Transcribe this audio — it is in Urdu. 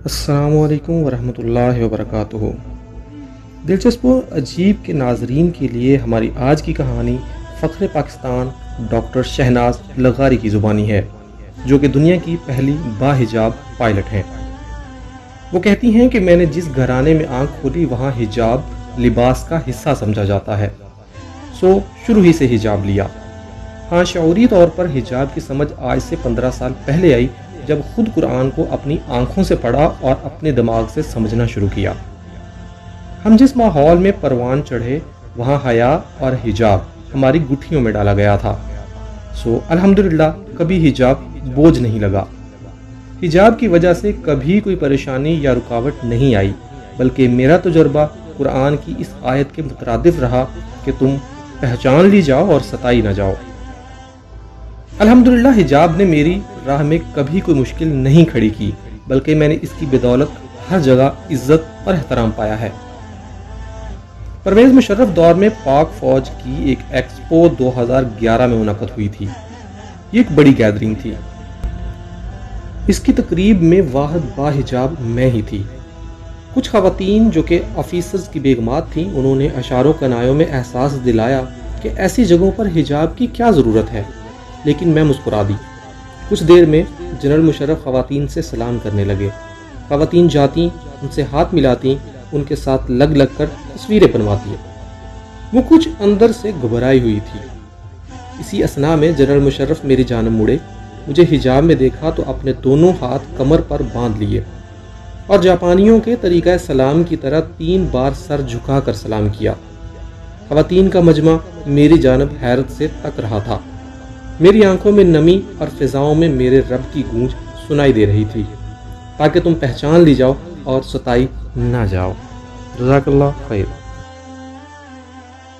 السلام علیکم ورحمۃ اللہ وبرکاتہ۔ دلچسپ و عجیب کے ناظرین کے لیے ہماری آج کی کہانی فخر پاکستان ڈاکٹر شہناز لغاری کی زبانی ہے، جو کہ دنیا کی پہلی باحجاب پائلٹ ہیں۔ وہ کہتی ہیں کہ میں نے جس گھرانے میں آنکھ کھولی وہاں حجاب لباس کا حصہ سمجھا جاتا ہے، سو شروع ہی سے حجاب لیا۔ ہاں، شعوری طور پر حجاب کی سمجھ آج سے 15 سال پہلے آئی، جب خود قرآن کو اپنی آنکھوں سے پڑھا اور اپنے دماغ سے سمجھنا شروع کیا۔ ہم جس ماحول میں پروان چڑھے وہاں حیا اور حجاب ہماری گٹھیوں میں ڈالا گیا تھا، سو الحمدللہ کبھی حجاب بوجھ نہیں لگا۔ حجاب کی وجہ سے کبھی کوئی پریشانی یا رکاوٹ نہیں آئی، بلکہ میرا تجربہ قرآن کی اس آیت کے مترادف رہا کہ تم پہچان لی جاؤ اور ستائی نہ جاؤ۔ الحمدللہ حجاب نے میری راہ میں کبھی کوئی مشکل نہیں کھڑی کی، بلکہ میں نے اس کی بدولت ہر جگہ عزت اور احترام پایا ہے۔ پرویز مشرف دور میں پاک فوج کی ایک ایکسپو 2011 میں منعقد ہوئی تھی۔ یہ ایک بڑی گیدرنگ تھی۔ اس کی تقریب میں واحد باحجاب میں ہی تھی۔ کچھ خواتین جو کہ آفیسرز کی بیگمات تھیں، انہوں نے اشاروں کنایوں میں احساس دلایا کہ ایسی جگہوں پر حجاب کی کیا ضرورت ہے، لیکن میں مسکرا دی۔ کچھ دیر میں جنرل مشرف خواتین سے سلام کرنے لگے۔ خواتین جاتیں، ان سے ہاتھ ملاتیں، ان کے ساتھ لگ لگ کر تصویریں بنواتی۔ وہ کچھ اندر سے گھبرائی ہوئی تھی۔ اسی اثناء میں جنرل مشرف میری جانب مڑے، مجھے حجاب میں دیکھا تو اپنے دونوں ہاتھ کمر پر باندھ لیے اور جاپانیوں کے طریقہ سلام کی طرح 3 بار سر جھکا کر سلام کیا۔ خواتین کا مجمع میری جانب حیرت سے تک رہا تھا۔ میری آنکھوں میں نمی اور فضاؤں میں میرے رب کی گونج سنائی دے رہی تھی، تاکہ تم پہچان لی جاؤ اور ستائی نہ جاؤ۔ جزاک اللہ خیر۔